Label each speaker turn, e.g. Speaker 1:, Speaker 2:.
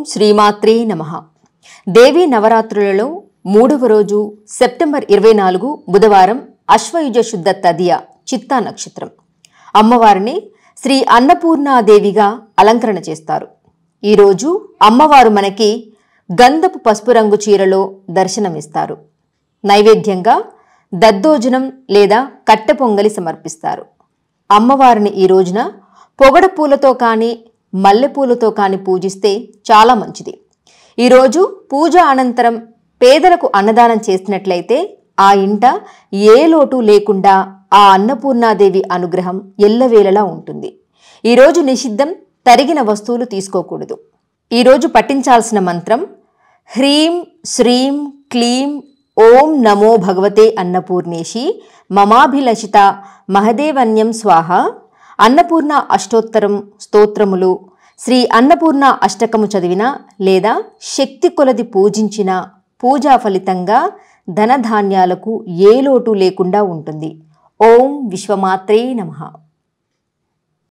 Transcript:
Speaker 1: శ్రీమాత్రే నమః. దేవీ నవరాత్రులలో మూడవ రోజు సెప్టెంబర్ 24 బుధవారం అశ్వయుజ శుద్ధ తదియ చిత్తా నక్షత్రం. అమ్మవారిని శ్రీ అన్నపూర్ణాదేవిగా అలంకరణ చేస్తారు. ఈరోజు అమ్మవారు మనకి గంధపు పసుపు రంగు చీరలో దర్శనమిస్తారు. నైవేద్యంగా దద్దోజనం లేదా కట్టె పొంగలి సమర్పిస్తారు. అమ్మవారిని ఈ రోజున పొగడ పూలతో కానీ మల్లెపూలతో కానీ పూజిస్తే చాలా మంచిది. ఈరోజు పూజ అనంతరం పేదలకు అన్నదానం చేసినట్లయితే ఆ ఇంట ఏ లోటు లేకుండా ఆ అన్నపూర్ణాదేవి అనుగ్రహం ఎల్లవేళలా ఉంటుంది. ఈరోజు నిషిద్ధం, తరిగిన వస్తువులు తీసుకోకూడదు. ఈరోజు పఠించాల్సిన మంత్రం హ్రీం శ్రీం క్లీం ఓం నమో భగవతే అన్నపూర్ణేషి మమాభిలషిత మహదేవన్యం స్వాహ. అన్నపూర్ణ అష్టోత్తరం స్తోత్రములు, శ్రీ అన్నపూర్ణ అష్టకము చదివిన లేదా శక్తి కొలది పూజించిన పూజా ఫలితంగా ధనధాన్యాలకు ఏ లోటు లేకుండా ఉంటుంది. ఓం విశ్వమాత్రే నమః.